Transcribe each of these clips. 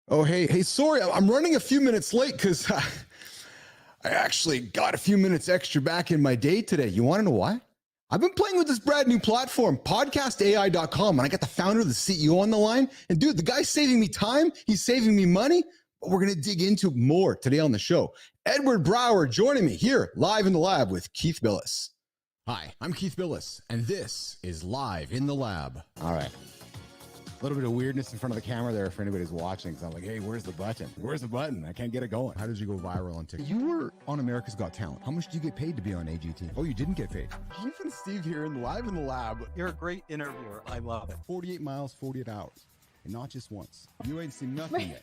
Oh, hey, sorry, I'm running a few minutes late because I actually got a few minutes extra back in my day today. You want to know why? I've been playing with this brand new platform, podcastai.com, and I got the founder, the CEO on the line. And dude, the guy's saving me time. He's saving me money. But we're going to dig into more today on the show. Edward Brawer joining me here live in the lab with Keith Bilous. Hi, I'm Keith Bilous, and this is Live in the Lab. All right. A little bit of weirdness in front of the camera there for anybody who's watching. Because I'm like, hey, where's the button? Where's the button? I can't get it going. How did you go viral on TikTok? You were on America's Got Talent. How much do you get paid to be on AGT? Oh, you didn't get paid. Keith and Steve here live in the lab. You're a great interviewer. I love it. 48 miles, 48 hours. And not just once. You ain't seen nothing yet.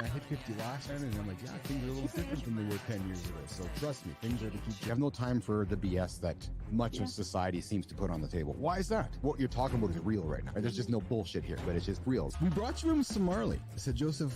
I hit 50 last time, and I'm like, yeah, things are a little different than they were 10 years ago. So trust me, things are to keep. You have no time for the BS that much of society seems to put on the table. Why is that? What you're talking about is real right now. There's just no bullshit here, but it's just real. We brought you in with some Marley. I said, Joseph,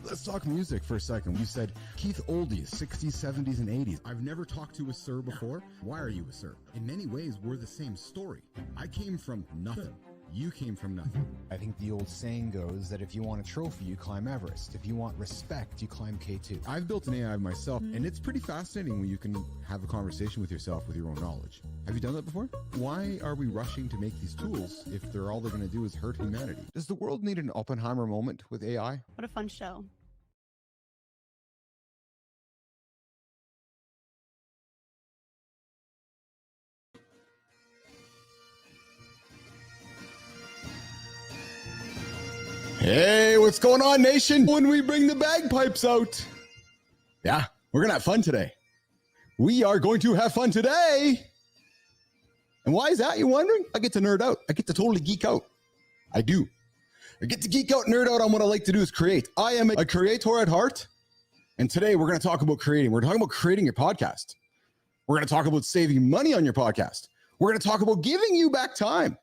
let's talk music for a second. You said, Keith, oldies, 60s, 70s, and 80s. I've never talked to a sir before. Why are you a sir? In many ways, we're the same story. I came from nothing. You came from nothing. I think the old saying goes that if you want a trophy, you climb Everest. If you want respect, you climb K2. I've built an AI myself, and it's pretty fascinating when you can have a conversation with yourself with your own knowledge. Have you done that before? Why are we rushing to make these tools if all they're going to do is hurt humanity? Does the world need an Oppenheimer moment with AI? What a fun show. Hey, what's going on, nation? When we bring the bagpipes out. Yeah, we're going to have fun today. We are going to have fun today. And why is that, you wondering? I get to nerd out. I get to totally geek out. I do. I get to geek out, nerd out on what I like to do is create. I am a creator at heart. And today we're going to talk about creating. We're talking about creating your podcast. We're going to talk about saving money on your podcast. We're going to talk about giving you back time.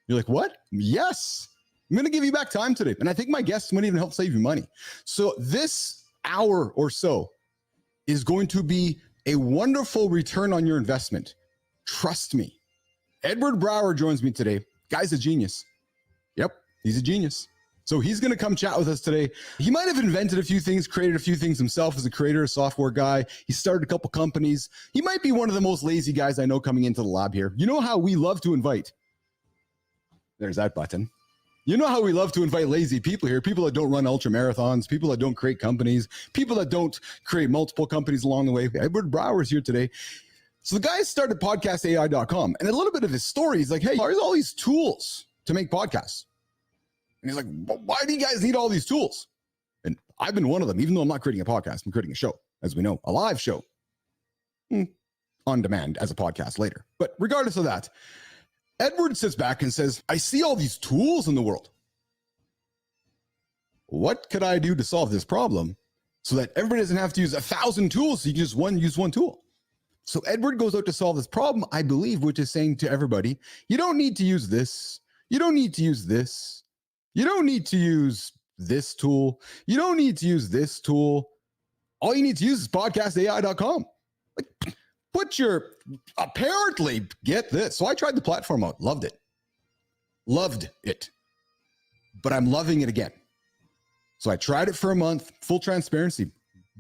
You're like, what? Yes. I'm going to give you back time today. And I think my guests might even help save you money. So this hour or so is going to be a wonderful return on your investment. Trust me. Edward Brawer joins me today. Guy's a genius. Yep, he's a genius. So he's going to come chat with us today. He might have invented a few things, created a few things himself as a creator, a software guy. He started a couple companies. He might be one of the most lazy guys I know coming into the lab here. You know how we love to invite. There's that button. You know how we love to invite lazy people here, people that don't run ultra marathons, people that don't create companies, people that don't create multiple companies along the way. Edward Brawer's here today. So the guy started podcastai.com, and a little bit of his story, he's like, hey, here's all these tools to make podcasts. And he's like, why do you guys need all these tools? And I've been one of them, even though I'm not creating a podcast, I'm creating a show, as we know, a live show on demand as a podcast later. But regardless of that, Edward sits back and says, I see all these tools in the world. What could I do to solve this problem so that everybody doesn't have to use 1,000 tools, so you can just use one tool? So Edward goes out to solve this problem, I believe, which is saying to everybody, you don't need to use this. You don't need to use this. You don't need to use this tool. You don't need to use this tool. All you need to use is podcastai.com. Like, apparently, get this. So I tried the platform out, loved it. But I'm loving it again. So I tried it for a month, full transparency,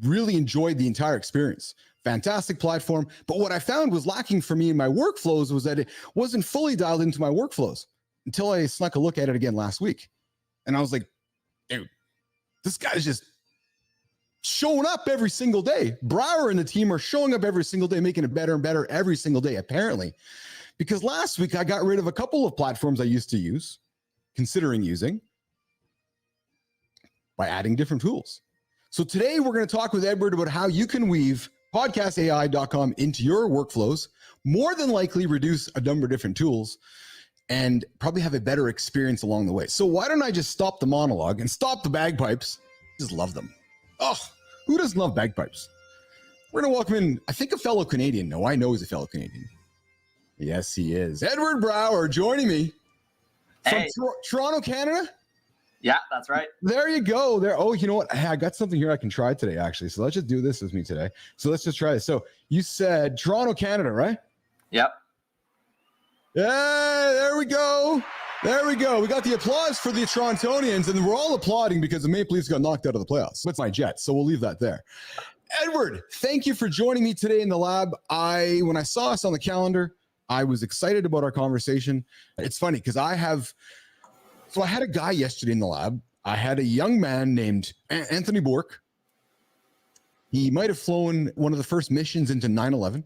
really enjoyed the entire experience. Fantastic platform. But what I found was lacking for me in my workflows was that it wasn't fully dialed into my workflows until I snuck a look at it again last week. And I was like, dude, this guy's just showing up every single day. Brawer and the team are showing up every single day, making it better and better every single day, apparently. Because last week I got rid of a couple of platforms I used to use, considering using, by adding different tools. So today we're going to talk with Edward about how you can weave podcastai.com into your workflows, more than likely reduce a number of different tools, and probably have a better experience along the way. So why don't I just stop the monologue and stop the bagpipes? Just love them. Oh, who doesn't love bagpipes? We're going to welcome in, I think, a fellow Canadian. No, I know he's a fellow Canadian. Yes, he is. Edward Brawer joining me from Toronto, Canada. Yeah, that's right. There you go. There. Oh, you know what? I got something here I can try today, actually. So let's just do this with me today. So let's just try this. So you said Toronto, Canada, right? Yep. Yeah, there we go. There we go. We got the applause for the Torontonians, and we're all applauding because the Maple Leafs got knocked out of the playoffs. That's my Jets, so we'll leave that there. Edward, thank you for joining me today in the lab. When I saw us on the calendar, I was excited about our conversation. It's funny because I had a guy yesterday in the lab. I had a young man named Anthony Bork. He might have flown one of the first missions into 9/11.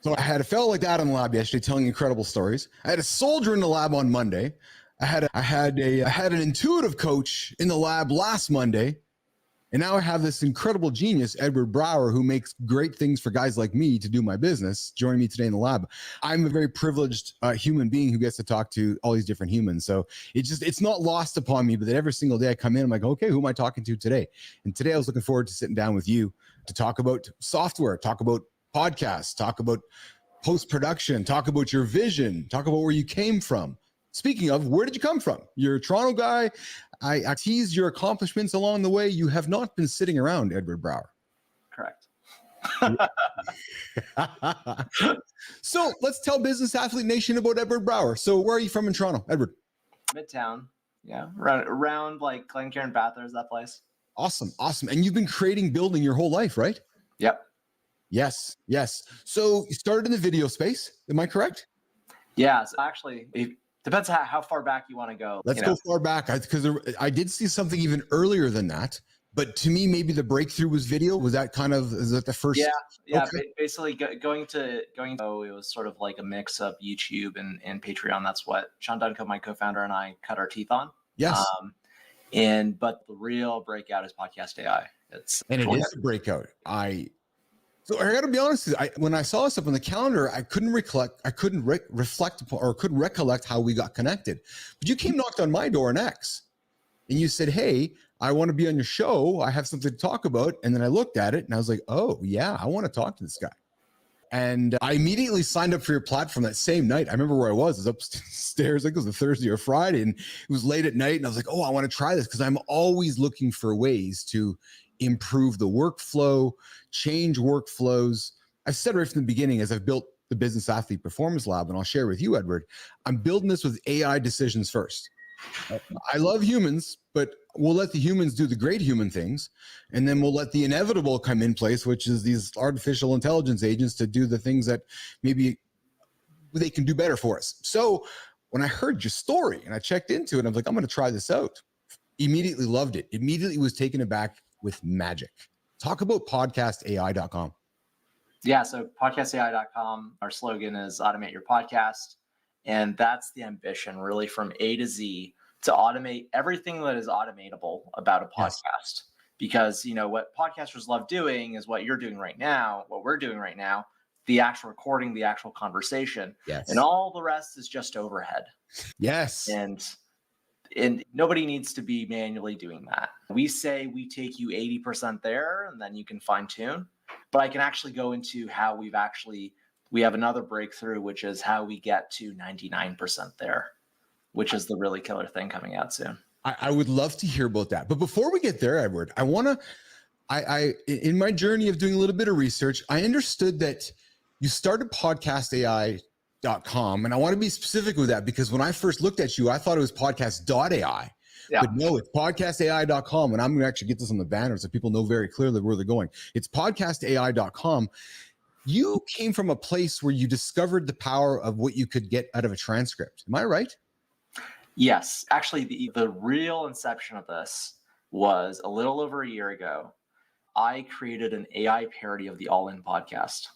So I had a fellow like that in the lab yesterday telling incredible stories. I had a soldier in the lab on Monday. I had an intuitive coach in the lab last Monday. And now I have this incredible genius, Edward Brawer, who makes great things for guys like me to do my business, joining me today in the lab. I'm a very privileged human being who gets to talk to all these different humans. So it's not lost upon me, but that every single day I come in, I'm like, okay, who am I talking to today? And today I was looking forward to sitting down with you to talk about software, talk about podcasts, talk about post-production, talk about your vision, talk about where you came from. Speaking of, where did you come from? You're a Toronto guy. I teased your accomplishments along the way. You have not been sitting around, Edward Brawer. Correct. So let's tell Business Athlete Nation about Edward Brawer. So where are you from in Toronto, Edward? Midtown. Yeah. Around like Glencairn, Bathurst, that place. Awesome. And you've been building your whole life, right? Yep. Yes. So you started in the video space. Am I correct? Yeah. So actually, it depends how far back you want to go. Let's go far back because I did see something even earlier than that. But to me, maybe the breakthrough was video. Was that is that the first? Yeah. Okay. Basically, going to it was sort of like a mix of YouTube and Patreon. That's what Sean Dunco, my co-founder, and I cut our teeth on. Yes. But the real breakout is podcast AI. It is a breakout. So I got to be honest with you. When I saw this up on the calendar, I couldn't recollect how we got connected. But you came knocked on my door in X, and you said, "Hey, I want to be on your show. I have something to talk about." And then I looked at it, and I was like, "Oh yeah, I want to talk to this guy." And I immediately signed up for your platform that same night. I remember where I was. I was upstairs. I think it was a Thursday or Friday, and it was late at night. And I was like, "Oh, I want to try this," because I'm always looking for ways to improve the workflow, change workflows. I've said right from the beginning, as I've built the Business Athlete Performance Lab, and I'll share with you, Edward, I'm building this with AI decisions first. I love humans, but we'll let the humans do the great human things, and then we'll let the inevitable come in place, which is these artificial intelligence agents to do the things that maybe they can do better for us. So when I heard your story and I checked into it, I was like, I'm going to try this out. Immediately loved it. Immediately was taken aback with magic. Talk about podcastai.com. Yeah, so podcastai.com, our slogan is automate your podcast. And that's the ambition, really, from A to Z, to automate everything that is automatable about a podcast. Yes. Because, what podcasters love doing is what you're doing right now, what we're doing right now, the actual recording, the actual conversation. Yes. And all the rest is just overhead. Yes. And nobody needs to be manually doing that. We say we take you 80% there, and then you can fine tune. But I can actually go into how we have another breakthrough, which is how we get to 99% there, which is the really killer thing coming out soon. I would love to hear about that. But before we get there, Edward, in my journey of doing a little bit of research, I understood that you started podcastai.com. And I want to be specific with that because when I first looked at you, I thought it was podcast.ai. Yeah. But no, it's podcastai.com. And I'm going to actually get this on the banner so people know very clearly where they're going. It's podcastai.com. You came from a place where you discovered the power of what you could get out of a transcript. Am I right? Yes. Actually, the real inception of this was a little over a year ago. I created an AI parody of the All In podcast.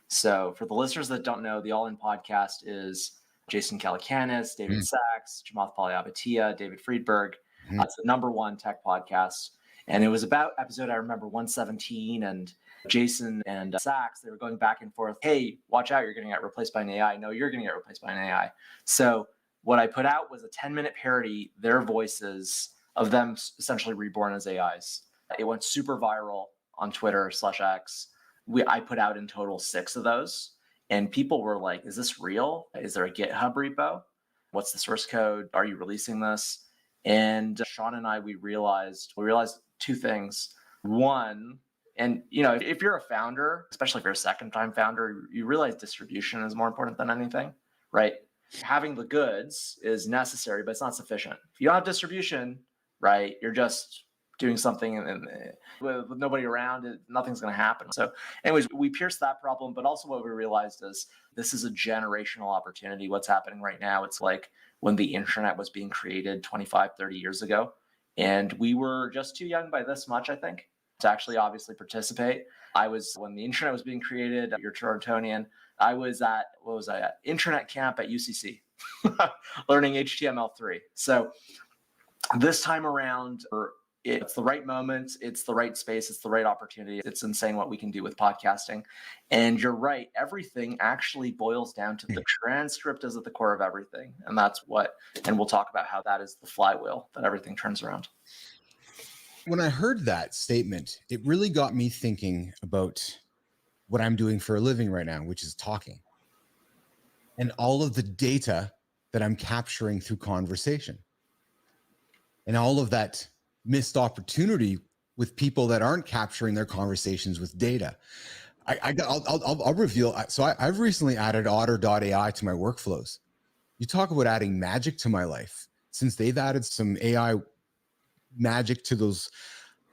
So for the listeners that don't know, the All In podcast is Jason Calacanis, David Sachs, Chamath Palihapitiya, David Friedberg. It's the #1 tech podcast. And it was about episode, I remember, 117. And Jason and Sachs, they were going back and forth. Hey, watch out, you're going to get replaced by an AI. No, you're going to get replaced by an AI. So what I put out was a 10-minute parody, their voices of them essentially reborn as AIs. It went super viral on Twitter/X. I put out in total 6 of those. And people were like, is this real? Is there a GitHub repo? What's the source code? Are you releasing this? And Sean and I, we realized 2 things. One, and if you're a founder, especially if you're a second-time founder, you realize distribution is more important than anything. right? Having the goods is necessary, but it's not sufficient. If you don't have distribution, right, you're just doing something and with nobody around, nothing's going to happen. So anyways, we pierced that problem, but also what we realized is this is a generational opportunity. What's happening right now, it's like when the internet was being created 25, 30 years ago. And we were just too young by this much, I think, to actually obviously participate. When the internet was being created, you're Torontonian, I was at, internet camp at UCC, learning HTML3. So this time around, it's the right moment, it's the right space, it's the right opportunity. It's insane what we can do with podcasting. And you're right, everything actually boils down to the transcript is at the core of everything. And and we'll talk about how that is the flywheel that everything turns around. When I heard that statement, it really got me thinking about what I'm doing for a living right now, which is talking. And all of the data that I'm capturing through conversation. And all of that missed opportunity with people that aren't capturing their conversations with data. I'll reveal. So I've recently added otter.ai to my workflows. You talk about adding magic to my life. Since they've added some AI magic to those,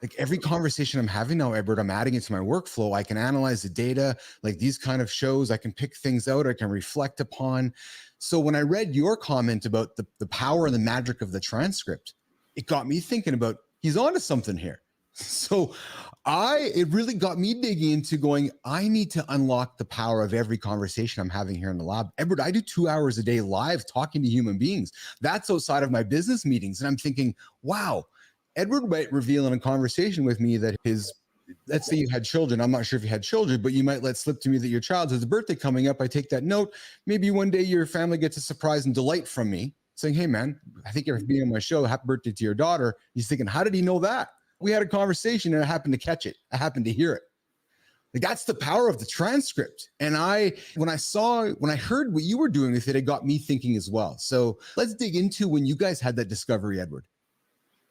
like every conversation I'm having now, Edward, I'm adding it to my workflow. I can analyze the data, like these kind of shows. I can pick things out. I can reflect upon. So when I read your comment about the power and the magic of the transcript, it got me thinking about he's onto something here. So it really got me digging into going, I need to unlock the power of every conversation I'm having here in the lab. Edward, I do 2 hours a day live talking to human beings. That's outside of my business meetings. And I'm thinking, wow, Edward might reveal in a conversation with me that let's say you had children. I'm not sure if you had children, but you might let slip to me that your child has a birthday coming up. I take that note. Maybe one day your family gets a surprise and delight from me saying, hey man, I think you're being on my show. Happy birthday to your daughter. He's thinking, how did he know that? We had a conversation and I happened to catch it. I happened to hear it. Like that's the power of the transcript. And when I heard what you were doing with it, it got me thinking as well. So let's dig into when you guys had that discovery, Edward.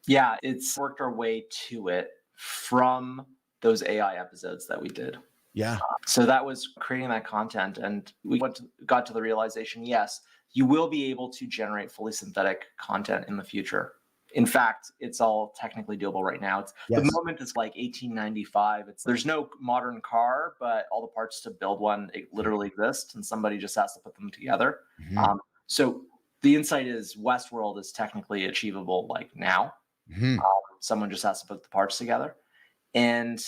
Yeah, it's worked our way to it from those AI episodes that we did. Yeah. So that was creating that content. And we got to the realization, yes, you will be able to generate fully synthetic content in the future. In fact, it's all technically doable right now. The moment is like 1895. There's no modern car, but all the parts to build one literally exist, and somebody just has to put them together. Mm-hmm. So the insight is Westworld is technically achievable like now. Mm-hmm. Someone just has to put the parts together. And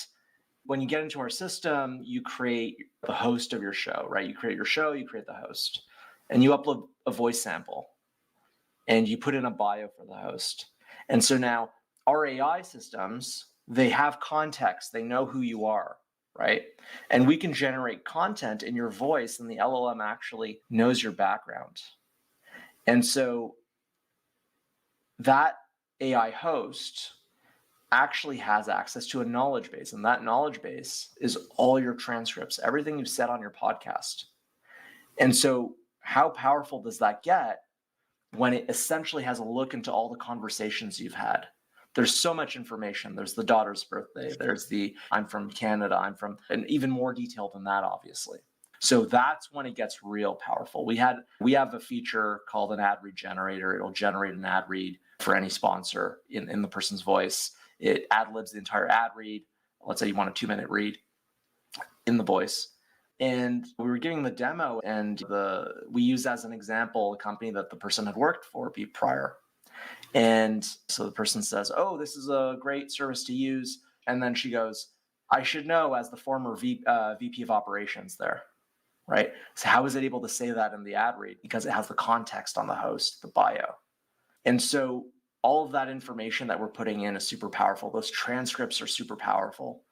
when you get into our system, you create the host of your show, right? You create your show, you create the host, and you upload a voice sample, and you put in a bio for the host. And so now our AI systems, they have context. They know who you are, right? And we can generate content in your voice, and the LLM actually knows your background. And so that AI host actually has access to a knowledge base, and that knowledge base is all your transcripts, everything you've said on your podcast. And so how powerful does that get when it essentially has a look into all the conversations you've had? There's so much information. There's the daughter's birthday. There's I'm from Canada. And even more detail than that, obviously. So that's when it gets real powerful. We have a feature called an ad read generator. It'll generate an ad read for any sponsor in the person's voice. It ad-libs the entire ad read. Let's say you want a 2-minute read in the voice. And we were giving the demo, and we used as an example a company that the person had worked for prior. And so the person says, oh, this is a great service to use. And then she goes, I should know as the former VP of operations there, right? So how is it able to say that in the ad read? Because it has the context on the host, the bio. And so all of that information that we're putting in is super powerful. Those transcripts are super powerful.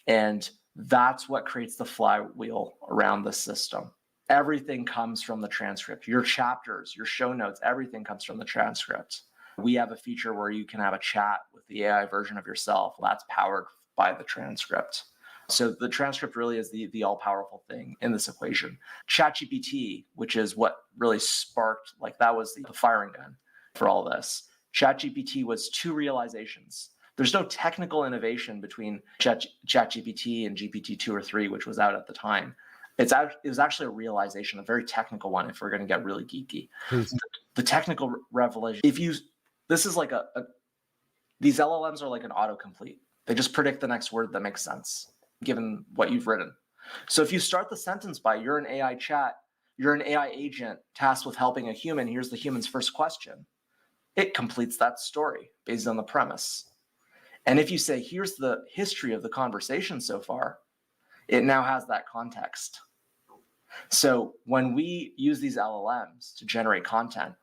And that's what creates the flywheel around the system. Everything comes from the transcript. Your chapters, your show notes, everything comes from the transcript. We have a feature where you can have a chat with the AI version of yourself. That's powered by the transcript. So the transcript really is the all-powerful thing in this equation. ChatGPT, which is what really sparked, that was the firing gun for all this. ChatGPT was 2 realizations. There's no technical innovation between ChatGPT and GPT-2 or 3, which was out at the time. It was actually a realization, a very technical one, if we're going to get really geeky. Please. The technical revelation, this is like these LLMs are like an autocomplete. They just predict the next word that makes sense, given what you've written. So if you start the sentence by, you're an AI chat, you're an AI agent tasked with helping a human, here's the human's first question, it completes that story based on the premise. And if you say, here's the history of the conversation so far, it now has that context. So when we use these LLMs to generate content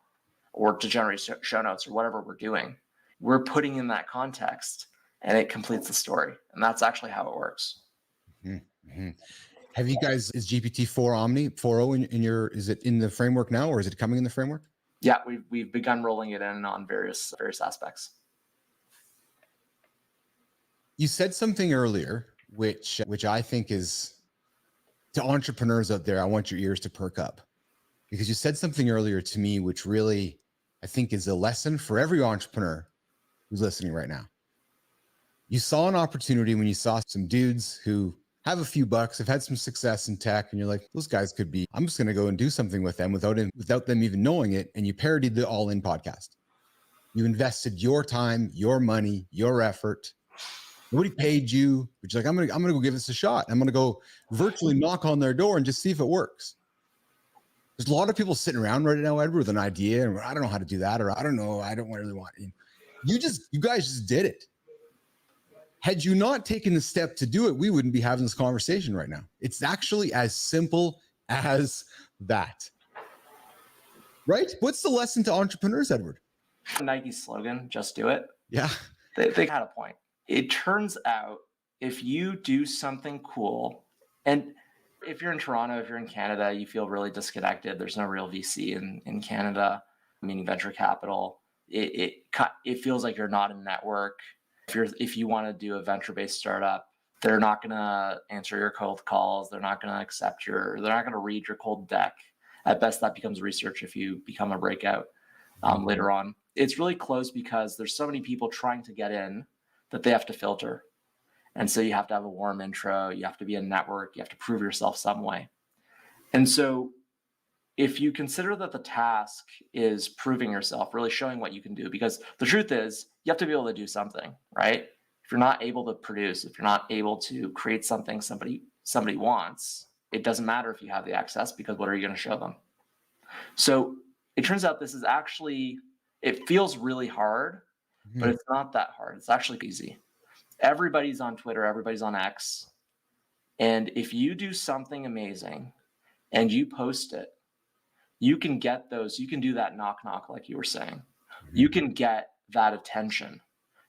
or to generate show notes or whatever we're doing, we're putting in that context and it completes the story. And that's actually how it works. Mm-hmm. Have you guys, is GPT-4 Omni 4.0 in your, is it in the framework now, or is it coming in the framework? Yeah, we've begun rolling it in on various aspects. You said something earlier, which I think is, to entrepreneurs out there, I want your ears to perk up, because you said something earlier to me, which really, I think, is a lesson for every entrepreneur who's listening right now. You saw an opportunity when you saw some dudes who have a few bucks, have had some success in tech, and you're like, those guys could be, I'm just going to go and do something with them without them even knowing it. And you parodied the All In podcast. You invested your time, your money, your effort. Nobody paid you, but you're like, I'm gonna go give this a shot. I'm gonna go virtually knock on their door and just see if it works. There's a lot of people sitting around right now, Edward, with an idea, and I don't know how to do that, or I don't know, I don't really want it. You guys just did it. Had you not taken the step to do it, we wouldn't be having this conversation right now. It's actually as simple as that. Right? What's the lesson to entrepreneurs, Edward? Nike's slogan, just do it. Yeah. They had a point. It turns out if you do something cool, and if you're in Toronto, if you're in Canada, you feel really disconnected. There's no real VC in Canada, meaning venture capital. It feels like you're not in network. If you want to do a venture-based startup, they're not going to answer your cold calls. They're not going to they're not going to read your cold deck. At best, that becomes research if you become a breakout later on. It's really close because there's so many people trying to get in that they have to filter. And so you have to have a warm intro, you have to be a network, you have to prove yourself some way. And so if you consider that the task is proving yourself, really showing what you can do, because the truth is you have to be able to do something, right? If you're not able to produce, if you're not able to create something somebody wants, it doesn't matter if you have the access, because what are you going to show them? So it turns out this is actually, it feels really hard, but it's not that hard. It's actually easy. Everybody's on Twitter, everybody's on X. And if you do something amazing and you post it, you can get those, you can do that knock knock like you were saying. You can get that attention.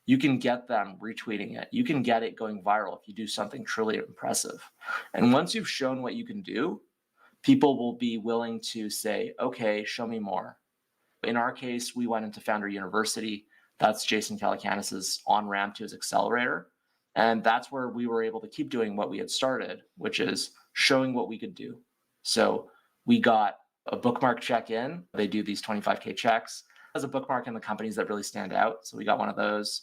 You can get them retweeting it. You can get it going viral if you do something truly impressive. And once you've shown what you can do, people will be willing to say, okay, show me more. In our case, we went into Founder University. That's Jason Calacanis's on-ramp to his accelerator. And that's where we were able to keep doing what we had started, which is showing what we could do. So we got a bookmark check-in. They do these 25K checks as a bookmark in the companies that really stand out. So we got one of those.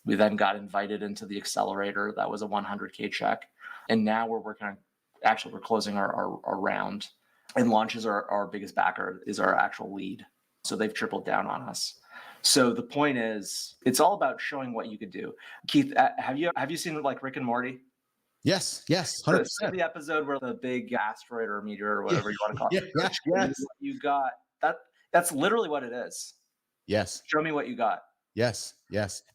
We then got invited into the accelerator. That was a 100K check. And now we're working on, actually we're closing our round, and Launches our biggest backer is our actual lead. So they've tripled down on us. So the point is, it's all about showing what you could do. Keith, have you seen like Rick and Morty? Yes, 100%. The episode where the big asteroid or meteor or whatever you want to call it. Yes. You got that's literally what it is. Yes. Show me what you got. Yes.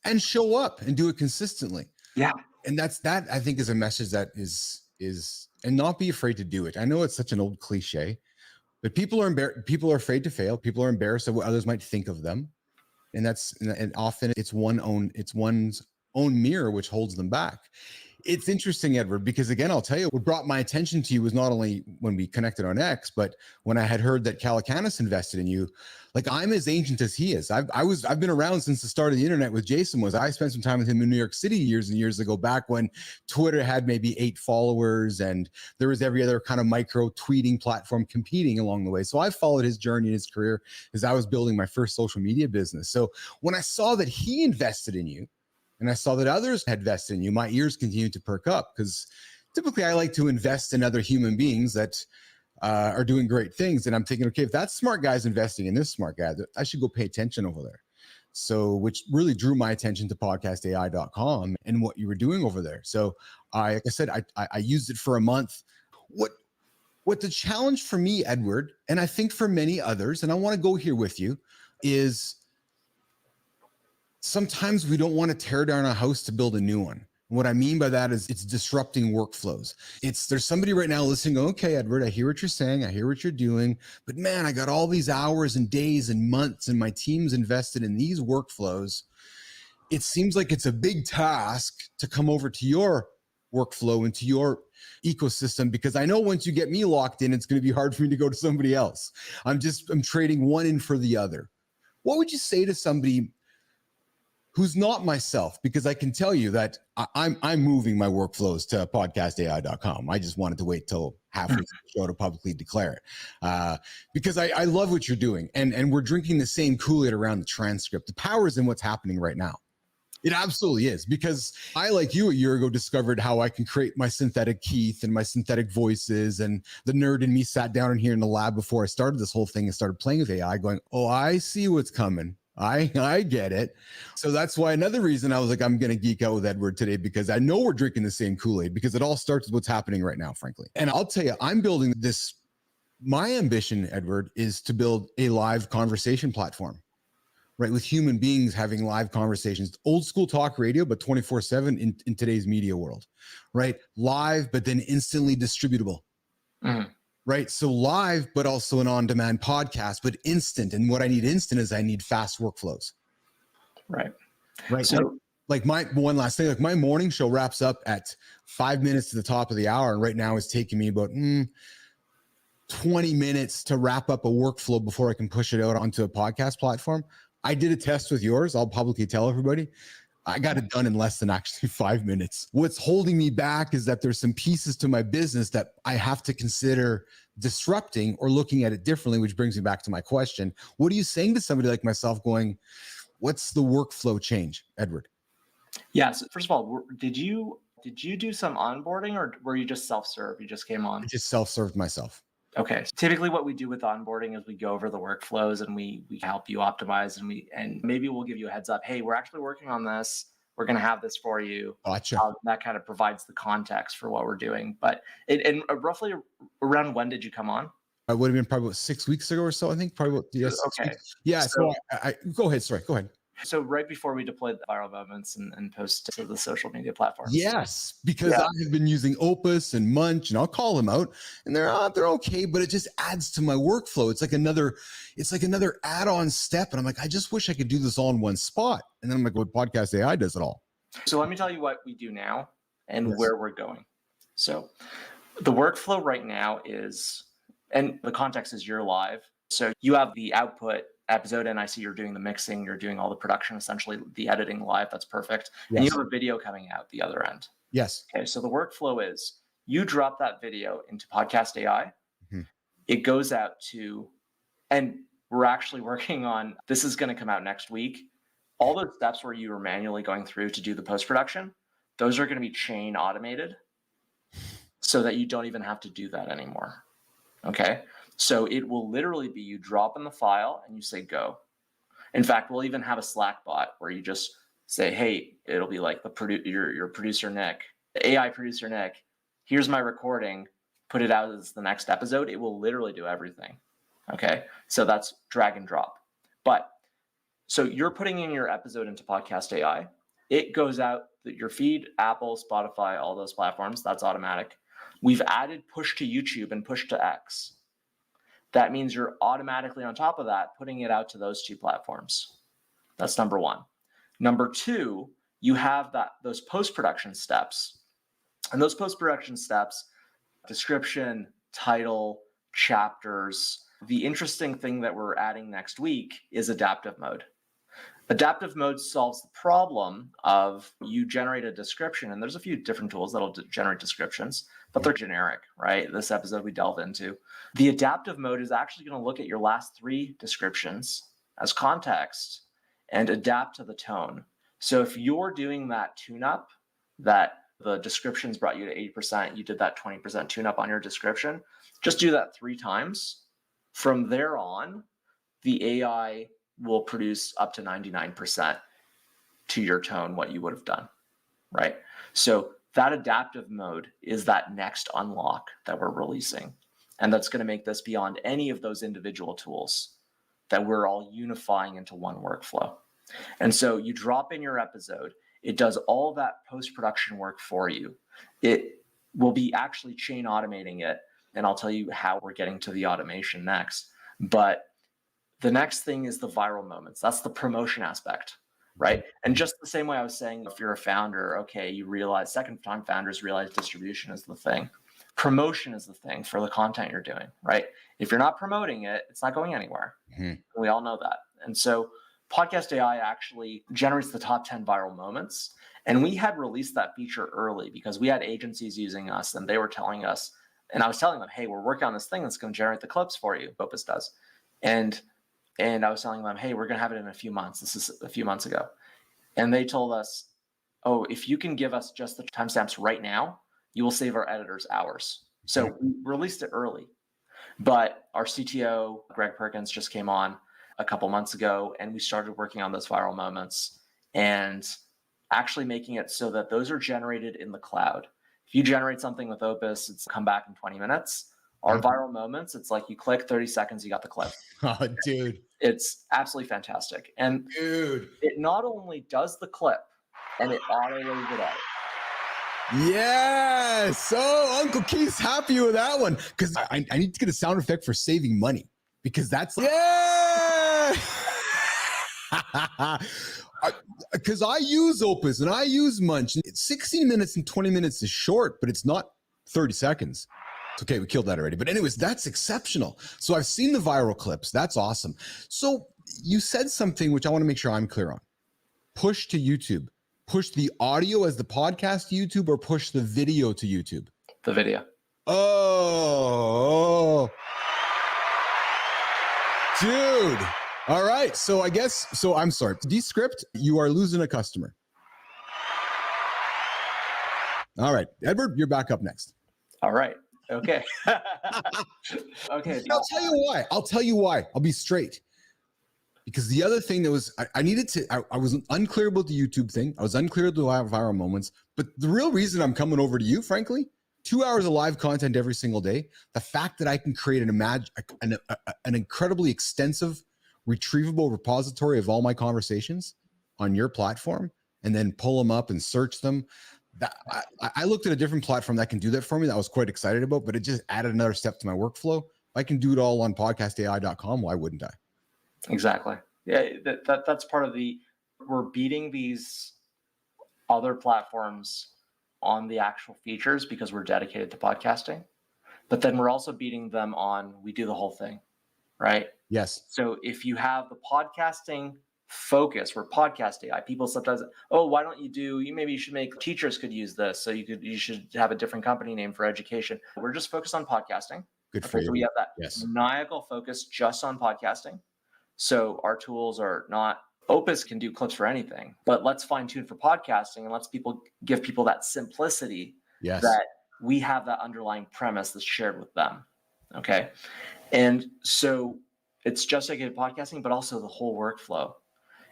And show up and do it consistently. Yeah. And that I think is a message that is, and not be afraid to do it. I know it's such an old cliche, but people are afraid to fail. People are embarrassed of what others might think of them. And often it's one's own mirror which holds them back. It's interesting, Edward, because again, I'll tell you, what brought my attention to you was not only when we connected on X, but when I had heard that Calacanis invested in you. Like, I'm as ancient as he is. I've been around since the start of the internet with Jason. I spent some time with him in New York City years and years ago, back when Twitter had maybe 8 followers and there was every other kind of micro tweeting platform competing along the way. So I followed his journey and his career as I was building my first social media business. So when I saw that he invested in you, and I saw that others had invested in you, my ears continued to perk up, because typically I like to invest in other human beings that are doing great things. And I'm thinking, okay, if that smart guy's investing in this smart guy, I should go pay attention over there. So, which really drew my attention to podcastai.com and what you were doing over there. So like I said, I used it for a month. What the challenge for me, Edward, and I think for many others, and I want to go here with you, is sometimes we don't want to tear down a house to build a new one. What I mean by that is it's disrupting workflows. There's somebody right now listening, going, okay, Edward, I hear what you're saying. I hear what you're doing, but man, I got all these hours and days and months and my team's invested in these workflows. It seems like it's a big task to come over to your workflow into your ecosystem, because I know once you get me locked in, it's going to be hard for me to go to somebody else. I'm trading one in for the other. What would you say to somebody who's not myself? Because I can tell you that I'm moving my workflows to podcastai.com. I just wanted to wait till halfway through the show to publicly declare it, because I love what you're doing, and we're drinking the same Kool-Aid around the transcript. The power is in what's happening right now. It absolutely is, because I, like you a year ago, discovered how I can create my synthetic Keith and my synthetic voices, and the nerd in me sat down in here in the lab before I started this whole thing and started playing with AI going, oh, I see what's coming. I get it. So that's why another reason I was like, I'm going to geek out with Edward today, because I know we're drinking the same Kool-Aid, because it all starts with what's happening right now, frankly. And I'll tell you, I'm building this. My ambition, Edward, is to build a live conversation platform, right? With human beings having live conversations, old school talk radio, but 24/7 in today's media world, right? Live, but then instantly distributable. Right? So live, but also an on-demand podcast, but instant. And what I need instant is I need fast workflows. Right. So like my one last thing, like my morning show wraps up at 5 minutes to the top of the hour. And right now it's taking me about 20 minutes to wrap up a workflow before I can push it out onto a podcast platform. I did a test with yours. I'll publicly tell everybody. I got it done in less than actually 5 minutes. What's holding me back is that there's some pieces to my business that I have to consider disrupting or looking at it differently, which brings me back to my question. What are you saying to somebody like myself going, what's the workflow change, Edward? Yeah. So first of all, did you do some onboarding, or were you just self-serve? You just came on? I just self-served myself. Okay. So typically what we do with onboarding is we go over the workflows and we help you optimize, and maybe we'll give you a heads up. Hey, we're actually working on this. We're going to have this for you. Gotcha. That kind of provides the context for what we're doing. But and roughly around when did you come on? I would have been probably about 6 weeks ago or so. I think probably. Yes. Okay. Yeah. So I go ahead. Sorry. Go ahead. So right before we deployed the viral moments and post to the social media platforms. Yes, because I have been using Opus and Munch, and I'll call them out, and they're okay, but it just adds to my workflow. It's like another add-on step, and I'm like, I just wish I could do this all in one spot. And then I'm like, well, Podcast AI does it all. So let me tell you what we do now and where we're going. So the workflow right now is, and the context is you're live. So you have the output episode, and I see you're doing the mixing, you're doing all the production, essentially the editing live. That's perfect. Yes. And you have a video coming out the other end. Yes. Okay. So the workflow is you drop that video into Podcast AI. It goes out to, and we're actually working on, this is going to come out next week. All those steps where you were manually going through to do the post-production, those are going to be chain automated so that you don't even have to do that anymore. Okay. So it will literally be you drop in the file and you say go. In fact, we'll even have a Slack bot where you just say, hey, it'll be like your producer Nick, the AI producer Nick, here's my recording, put it out as the next episode. It will literally do everything. Okay. So that's drag and drop. But so you're putting in your episode into Podcast AI. It goes out your feed, Apple, Spotify, all those platforms. That's automatic. We've added push to YouTube and push to X. That means you're automatically on top of that, putting it out to those two platforms. That's number one. Number two, you have those post-production steps. And those post-production steps, description, title, chapters. The interesting thing that we're adding next week is adaptive mode. Adaptive mode solves the problem of you generate a description, and there's a few different tools that'll generate descriptions, but they're generic, right? This episode we delve into. The adaptive mode is actually going to look at your last 3 descriptions as context and adapt to the tone. So if you're doing that tune-up, that the descriptions brought you to 80%. You did that 20% tune up on your description. Just do that 3 times. From there on, the AI will produce up to 99% to your tone what you would have done, right? So that adaptive mode is that next unlock that we're releasing. And that's going to make this beyond any of those individual tools that we're all unifying into one workflow. And so you drop in your episode, it does all that post-production work for you. It will be actually chain automating it. And I'll tell you how we're getting to the automation next. But the next thing is the viral moments. That's the promotion aspect, right? And just the same way I was saying, if you're a founder, okay, you realize, second-time founders realize distribution is the thing. Promotion is the thing for the content you're doing, right? If you're not promoting it, it's not going anywhere. We all know that. And so Podcast AI actually generates the top 10 viral moments. And we had released that feature early because we had agencies using us and they were telling us, and I was telling them, hey, we're working on this thing that's going to generate the clips for you. Opus does. And I was telling them, hey, we're going to have it in a few months. This is a few months ago. And they told us, oh, if you can give us just the timestamps right now, you will save our editors hours. So we released it early. But our CTO, Greg Perkins, just came on a couple months ago, and we started working on those viral moments and actually making it so that those are generated in the cloud. If you generate something with Opus, it's come back in 20 minutes. Our viral moments, it's like you click 30 seconds, you got the clip. Oh, dude. It's absolutely fantastic. And dude, it not only does the clip and it auto-loads it out. Yes. Oh, Uncle Keith's happy with that one because I need to get a sound effect for saving money because that's because I use Opus and I use Munch. It's 16 minutes and 20 minutes is short, but it's not 30 seconds. It's okay. We killed that already. But anyways, that's exceptional. So I've seen the viral clips. That's awesome. So you said something which I want to make sure I'm clear on. Push to YouTube. Push the audio as the podcast to YouTube or push the video to YouTube? The video. Oh. Dude. All right. So I guess, so I'm sorry. Descript, you are losing a customer. All right. Edward, you're back up next. All right. Okay. Okay. I'll tell you why. I'll be straight. Because the other thing that was, I needed to, I was unclear about the YouTube thing. I was unclear about the viral moments. But the real reason I'm coming over to you, frankly, 2 hours of live content every single day, the fact that I can create an incredibly extensive, retrievable repository of all my conversations on your platform, and then pull them up and search them. That I looked at a different platform that can do that for me that I was quite excited about, but it just added another step to my workflow. If I can do it all on podcastai.com, why wouldn't I? Exactly. Yeah, that's part of we're beating these other platforms on the actual features because we're dedicated to podcasting, but then we're also beating them on, we do the whole thing, right? Yes. So if you have the podcasting focus, we're Podcast AI. People sometimes, oh, why don't maybe you should make, teachers could use this. So you should have a different company name for education. We're just focused on podcasting. Good for you. So we have that yes. maniacal focus just on podcasting. So our tools are not, Opus can do clips for anything, but let's fine tune for podcasting and give people that simplicity yes. that we have that underlying premise that's shared with them. Okay. And so it's just like podcasting, but also the whole workflow.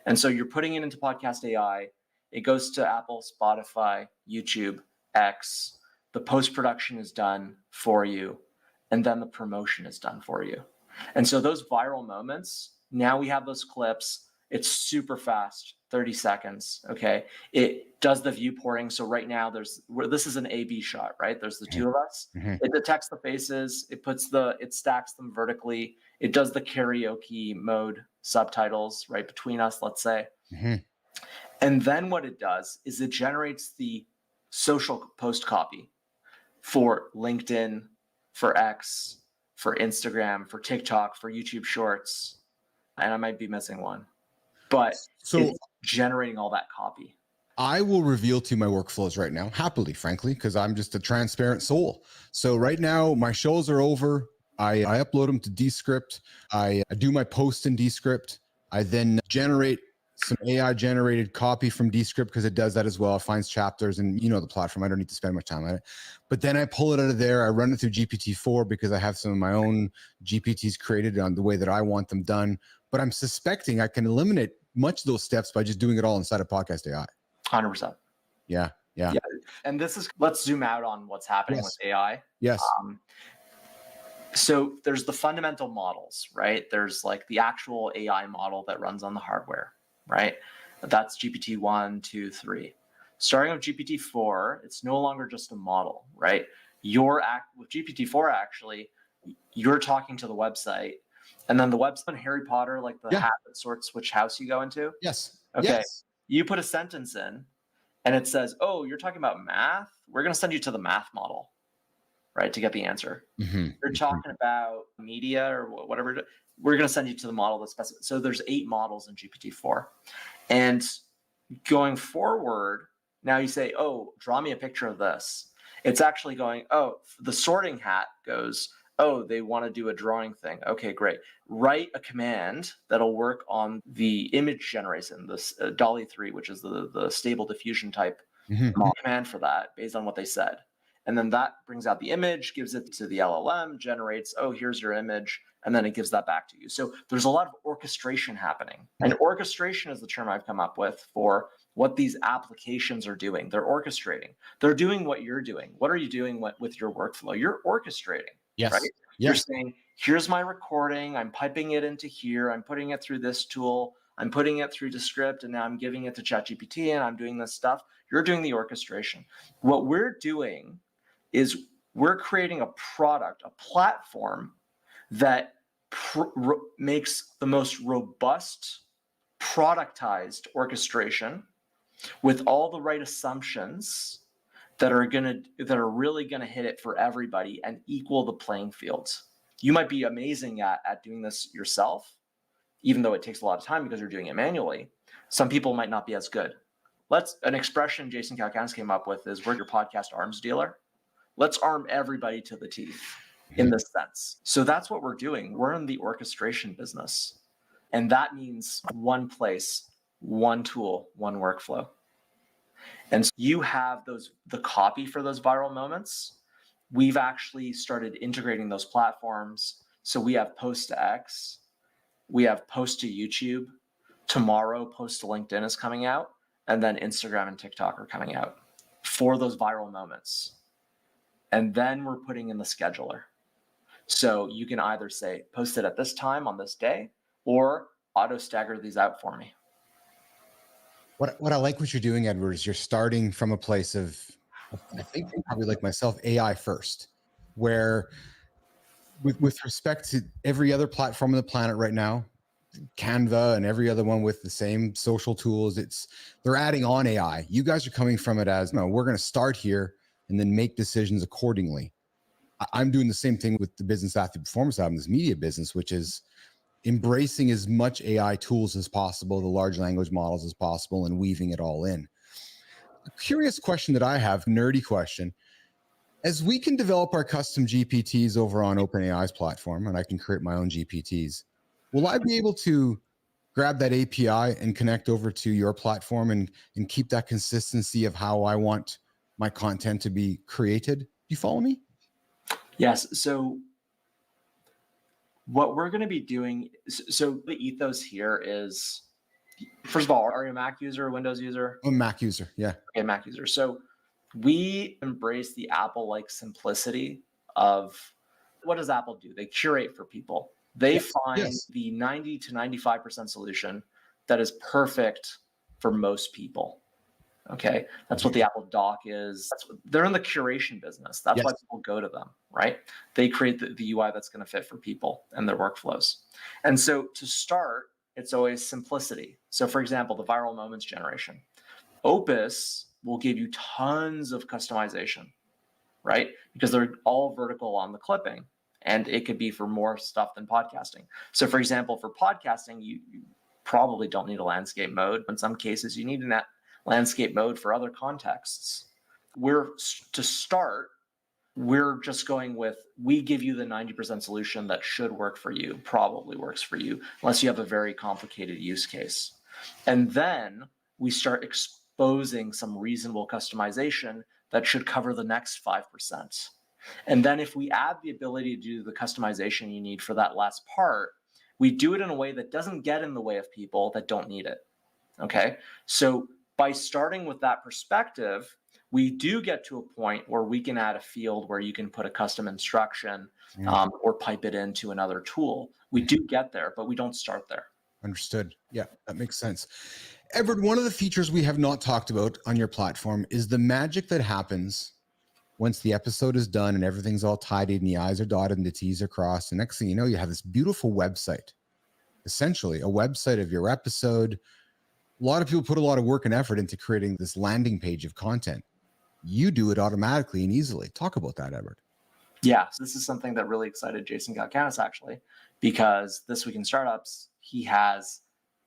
And so you're putting it into Podcast AI. It goes to Apple, Spotify, YouTube, X. The post-production is done for you. And then the promotion is done for you. And so those viral moments, now we have those clips. It's super fast, 30 seconds. Okay. It does the viewporting. So right now this is an A/B shot, right? There's the two of us. Mm-hmm. It detects the faces. It stacks them vertically. It does the karaoke mode subtitles right between us, let's say. Mm-hmm. And then what it does is it generates the social post copy for LinkedIn, for X, for Instagram, for TikTok, for YouTube Shorts. And I might be missing one, but it's generating all that copy. I will reveal to you my workflows right now, happily, frankly, because I'm just a transparent soul. So right now, my shows are over. I upload them to Descript. I do my post in Descript. I then generate some AI generated copy from Descript because it does that as well. It finds chapters and the platform. I don't need to spend much time on it. But then I pull it out of there. I run it through GPT-4 because I have some of my own GPTs created on the way that I want them done. But I'm suspecting I can eliminate much of those steps by just doing it all inside of Podcast AI. 100%. Yeah. And let's zoom out on what's happening with AI. Yes. So there's the fundamental models, right? There's like the actual AI model that runs on the hardware, right? That's GPT 1, 2, 3. Starting with GPT-4, it's no longer just a model, right? With GPT-4, actually, you're talking to the website, and then the website, Harry Potter, like the hat that sorts which house you go into. Yes. Okay. Yes. You put a sentence in, and it says, "Oh, you're talking about math? We're going to send you to the math model, right, to get the answer. You're talking about media or whatever. We're going to send you to the model that's specific." So there's 8 models in GPT-4. And going forward, now you say, "Oh, draw me a picture of this." It's actually going, "Oh, the sorting hat goes, oh, they want to do a drawing thing. Okay, great. Write a command that'll work on the image generation, this DALL-E 3, which is the stable diffusion type command for that based on what they said." And then that brings out the image, gives it to the LLM, generates, "Oh, here's your image," and then it gives that back to you. So there's a lot of orchestration happening. And orchestration is the term I've come up with for what these applications are doing. They're orchestrating. They're doing what you're doing. What are you doing with your workflow? You're orchestrating. Yes. Right? Yes. You're saying, "Here's my recording. I'm piping it into here. I'm putting it through this tool. I'm putting it through Descript, and now I'm giving it to ChatGPT, and I'm doing this stuff." You're doing the orchestration. What we're doing is we're creating a product, a platform that makes the most robust, productized orchestration with all the right assumptions that are really gonna hit it for everybody and equal the playing fields. You might be amazing at doing this yourself, even though it takes a lot of time because you're doing it manually. Some people might not be as good. An expression Jason Calacanis came up with is, "We're your podcast arms dealer." Let's arm everybody to the teeth in this sense. So that's what we're doing. We're in the orchestration business. And that means one place, one tool, one workflow. And so you have the copy for those viral moments. We've actually started integrating those platforms. So we have Post to X, we have Post to YouTube. Tomorrow, Post to LinkedIn is coming out, and then Instagram and TikTok are coming out for those viral moments. And then we're putting in the scheduler. So you can either say, "Post it at this time on this day," or auto stagger these out for me. What I like what you're doing, Edward, is you're starting from a place of, I think probably like myself, AI first, where with respect to every other platform on the planet right now, Canva and every other one with the same social tools, they're adding on AI. You guys are coming from it as, no, we're going to start here and then make decisions accordingly. I'm doing the same thing with the Business Athlete Performance Hub, this media business, which is embracing as much AI tools as possible, the large language models as possible, and weaving it all in. A curious question that I have, nerdy question. As we can develop our custom GPTs over on OpenAI's platform, and I can create my own GPTs, will I be able to grab that API and connect over to your platform and keep that consistency of how I want my content to be created? Do you follow me? Yes. So what we're going to be doing, so the ethos here is, first of all, are you a Mac user or Windows user? I'm a Mac user, yeah. Okay, Mac user. So we embrace the Apple-like simplicity of, what does Apple do? They curate for people. They find the 90 to 95% solution that is perfect for most people. Okay, that's what the Apple Doc is. They're in the curation business. That's why people go to them, right? They create the UI that's going to fit for people and their workflows. And so to start, it's always simplicity. So for example, the viral moments generation. Opus will give you tons of customization, right? Because they're all vertical on the clipping, and it could be for more stuff than podcasting. So for example, for podcasting, you probably don't need a landscape mode. In some cases, you need a landscape mode for other contexts. To start, we're just going with, we give you the 90% solution that should work for you, probably works for you, unless you have a very complicated use case. And then we start exposing some reasonable customization that should cover the next 5%. And then if we add the ability to do the customization you need for that last part, we do it in a way that doesn't get in the way of people that don't need it. Okay. So by starting with that perspective, we do get to a point where we can add a field where you can put a custom instruction or pipe it into another tool. We do get there, but we don't start there. Understood. Yeah, that makes sense. Edward, one of the features we have not talked about on your platform is the magic that happens once the episode is done and everything's all tidied and the I's are dotted and the T's are crossed. And next thing you know, you have this beautiful website, essentially a website of your episode. A lot of people put a lot of work and effort into creating this landing page of content. You do it automatically and easily. Talk about that, Edward. Yeah, so this is something that really excited Jason Galcanis, actually, because This Week in Startups, he has,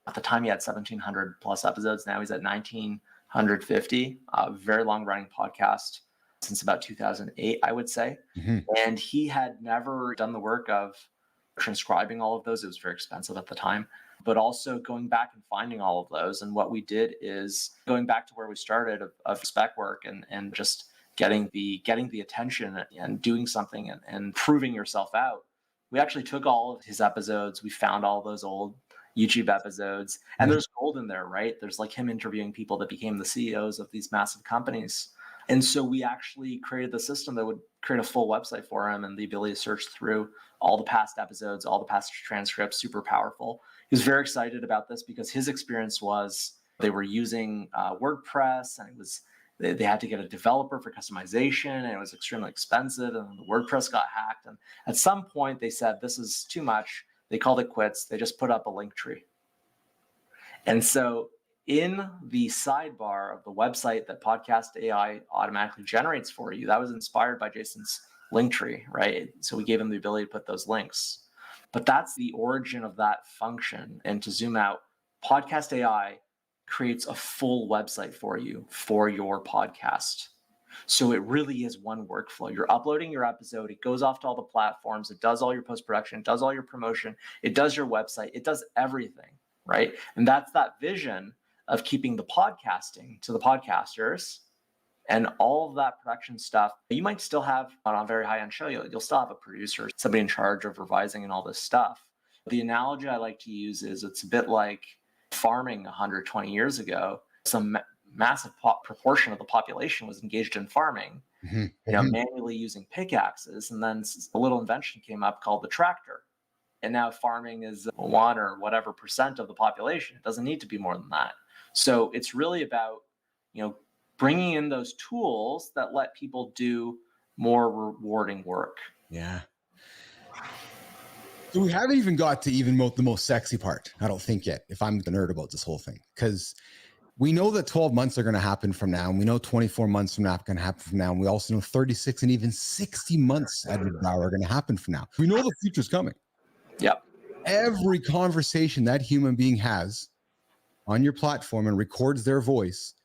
at the time he had 1,700 plus episodes. Now he's at 1,950, a very long running podcast since about 2008, I would say. And he had never done the work of transcribing all of those. It was very expensive at the time, but also going back and finding all of those. And what we did is going back to where we started of spec work and just getting the attention and doing something and proving yourself out. We actually took all of his episodes. We found all those old YouTube episodes, and there's gold in there, right? There's like him interviewing people that became the CEOs of these massive companies. And so we actually created the system that would create a full website for him and the ability to search through all the past episodes, all the past transcripts, super powerful. He was very excited about this because his experience was they were using WordPress, and they had to get a developer for customization, and it was extremely expensive, and the WordPress got hacked. And at some point they said, this is too much. They called it quits. They just put up a link tree. And so in the sidebar of the website that Podcast AI automatically generates for you, that was inspired by Jason's link tree, right? So we gave him the ability to put those links. But that's the origin of that function. And to zoom out, Podcast AI creates a full website for you for your podcast. So it really is one workflow. You're uploading your episode, it goes off to all the platforms, it does all your post-production, it does all your promotion, it does your website, it does everything, right? And that's that vision of keeping the podcasting to the podcasters and all of that production stuff. You might still have, on a very high-end show, you'll still have a producer, somebody in charge of revising and all this stuff. The analogy I like to use is it's a bit like farming 120 years ago. Some massive proportion of the population was engaged in farming, manually using pickaxes. And then a little invention came up called the tractor. And now farming is 1 or whatever % of the population. It doesn't need to be more than that. So it's really about, bringing in those tools that let people do more rewarding work. Yeah. So we haven't even got to the most sexy part, I don't think yet, if I'm the nerd about this whole thing, because we know that 12 months are going to happen from now, and we know 24 months from now are going to happen from now, and we also know 36 and even 60 months at Brawer are going to happen from now. We know the future's coming. Yep. Every conversation that human being has on your platform and records their voice,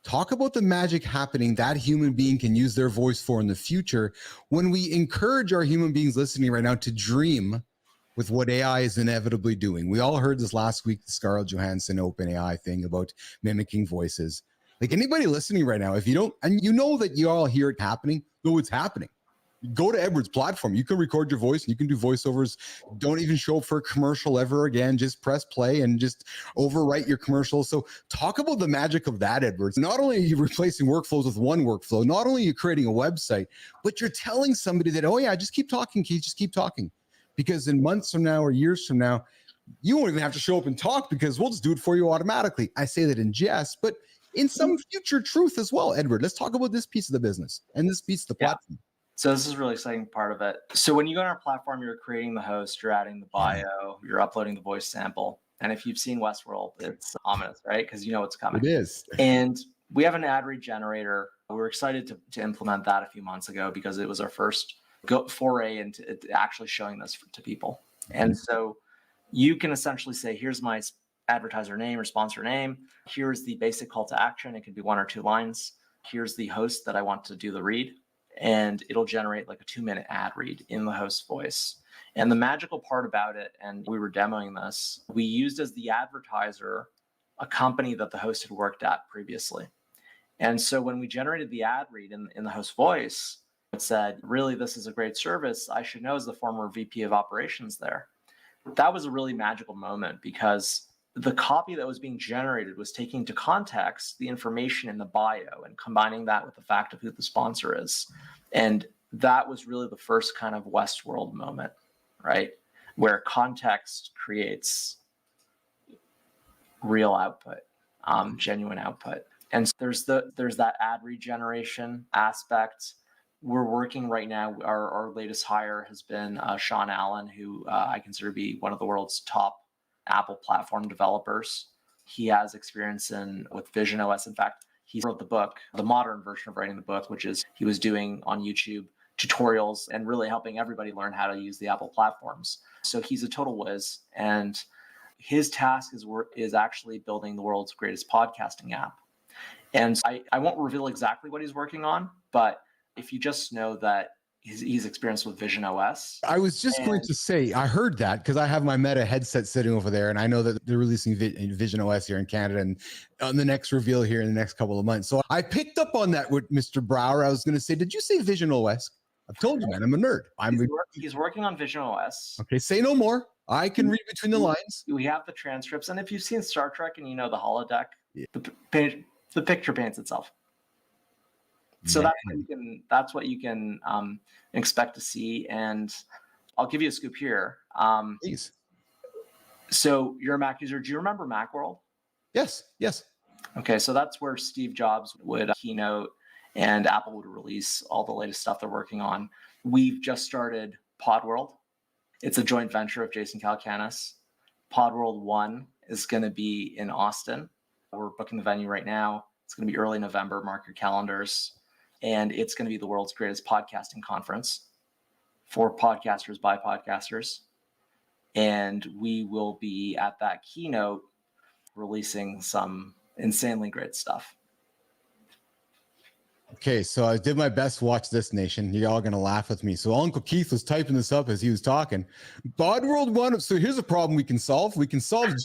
talk about the magic happening that human being can use their voice for in the future when we encourage our human beings listening right now to dream with what AI is inevitably doing. We all heard this last week, the Scarlett Johansson OpenAI thing about mimicking voices. Like, anybody listening right now, if you don't, and you know that you all hear it happening, know it's happening. Go to Edward's platform. You can record your voice and you can do voiceovers. Don't even show up for a commercial ever again. Just press play and just overwrite your commercials. So talk about the magic of that, Edward. Not only are you replacing workflows with one workflow, not only are you creating a website, but you're telling somebody that, oh yeah, just keep talking, Keith, just keep talking. Because in months from now or years from now, you won't even have to show up and talk because we'll just do it for you automatically. I say that in jest, but in some future truth as well. Edward, let's talk about this piece of the business and this piece of the platform. So this is a really exciting part of it. So when you go on our platform, you're creating the host, you're adding the bio, you're uploading the voice sample. And if you've seen Westworld, it's ominous, right? Because you know what's coming. It is. And we have an ad read generator. We were excited to implement that a few months ago because it was our first foray into actually showing this to people. And so you can essentially say, here's my advertiser name or sponsor name. Here's the basic call to action. It could be 1 or 2 lines. Here's the host that I want to do the read. And it'll generate like a 2-minute ad read in the host's voice. And the magical part about it, and we were demoing this, we used as the advertiser a company that the host had worked at previously. And so when we generated the ad read in the host voice, it said, really, this is a great service. I should know as the former VP of operations there. That was a really magical moment because the copy that was being generated was taking into context the information in the bio and combining that with the fact of who the sponsor is. And that was really the first kind of Westworld moment, right? Where context creates real output, genuine output. And so there's that ad regeneration aspect. We're working right now. Our latest hire has been Sean Allen, who I consider to be one of the world's top Apple platform developers. He has experience with Vision OS. In fact, he wrote the book, the modern version of writing the book, which is he was doing on YouTube tutorials and really helping everybody learn how to use the Apple platforms. So he's a total whiz, and his task is actually building the world's greatest podcasting app. And I won't reveal exactly what he's working on, but if you just know that he's experienced with Vision OS. I was just going to say, I heard that because I have my Meta headset sitting over there, and I know that they're releasing Vision OS here in Canada and on the next reveal here in the next couple of months. So I picked up on that with Mr. Brawer. I was going to say, did you say Vision OS? I've told you, man, I'm a nerd. He's working on Vision OS. Okay, say no more. I can read between the lines. We have the transcripts, and if you've seen Star Trek and you know the holodeck, yeah. the picture paints itself. So that's what you can expect to see. And I'll give you a scoop here. Please. So you're a Mac user. Do you remember Macworld? Yes. Okay, so that's where Steve Jobs would keynote and Apple would release all the latest stuff they're working on. We've just started Podworld. It's a joint venture of Jason Calacanis. Podworld 1 is going to be in Austin. We're booking the venue right now. It's going to be early November. Mark your calendars. And it's going to be the world's greatest podcasting conference for podcasters by podcasters. And we will be at that keynote releasing some insanely great stuff. Okay, so I did my best to watch this, nation. You're all going to laugh with me. So Uncle Keith was typing this up as he was talking. Podworld 1. So here's a problem we can solve. We can solve...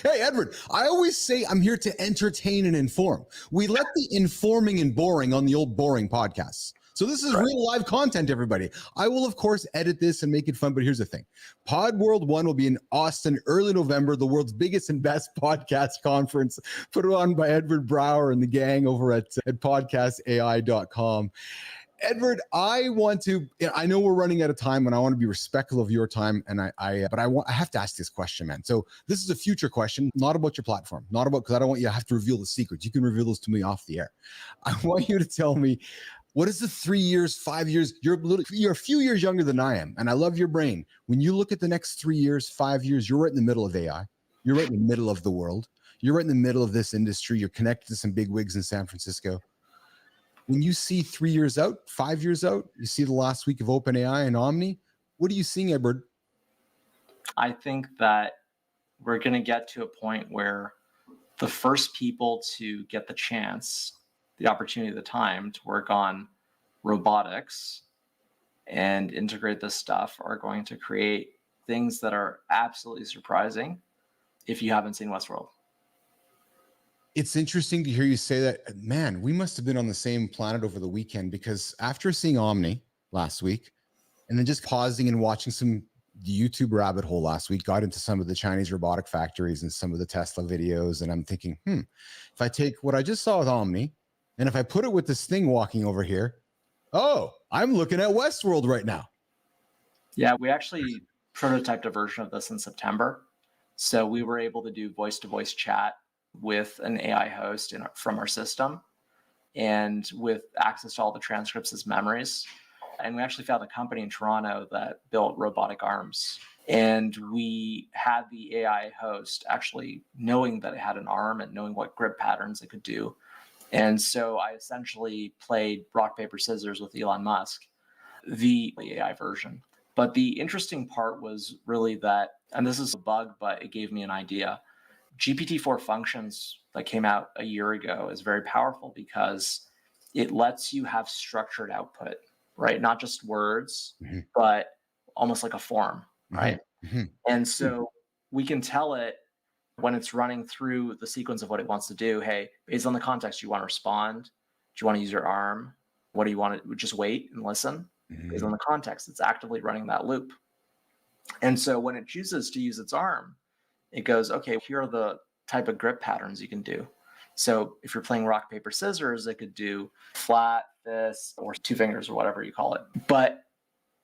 Hey, Edward, I always say I'm here to entertain and inform. We let the informing and boring on the old boring podcasts. So this is real live content, everybody. I will, of course, edit this and make it fun, but here's the thing. Podworld 1 will be in Austin early November, the world's biggest and best podcast conference, put on by Edward Brawer and the gang over at podcastai.com. Edward, I know we're running out of time and I want to be respectful of your time. And I have to ask this question, man. So this is a future question, not about your platform, because I don't want you to have to reveal the secrets. You can reveal those to me off the air. I want you to tell me, what is the 3 years, 5 years? You're a few years younger than I am. And I love your brain. When you look at the next 3 years, 5 years, you're right in the middle of AI. You're right in the middle of the world. You're right in the middle of this industry. You're connected to some big wigs in San Francisco. When you see 3 years out, 5 years out, you see the last week of OpenAI and Omni, what are you seeing, Edward? I think that we're going to get to a point where the first people to get the chance, the opportunity, the time to work on robotics and integrate this stuff are going to create things that are absolutely surprising if you haven't seen Westworld. It's interesting to hear you say that. Man, we must have been on the same planet over the weekend, because after seeing Omni last week and then just pausing and watching some YouTube rabbit hole last week, got into some of the Chinese robotic factories and some of the Tesla videos. And I'm thinking, if I take what I just saw with Omni and if I put it with this thing walking over here, I'm looking at Westworld right now. Yeah, we actually prototyped a version of this in September. So we were able to do voice-to-voice chat with an AI host from our system and with access to all the transcripts as memories. And we actually found a company in Toronto that built robotic arms. And we had the AI host actually knowing that it had an arm and knowing what grip patterns it could do. And so I essentially played rock, paper, scissors with Elon Musk, the AI version. But the interesting part was really that, and this is a bug, but it gave me an idea. GPT-4 functions that came out a year ago is very powerful because it lets you have structured output, right? Not just words, but almost like a form, right? And so we can tell it when it's running through the sequence of what it wants to do. Hey, based on the context, do you want to respond? Do you want to use your arm? What do you want to just wait and listen? Based on the context, it's actively running that loop. And so when it chooses to use its arm, it goes, okay, here are the type of grip patterns you can do. So if you're playing rock, paper, scissors, it could do flat, fist, or two fingers, or whatever you call it. But,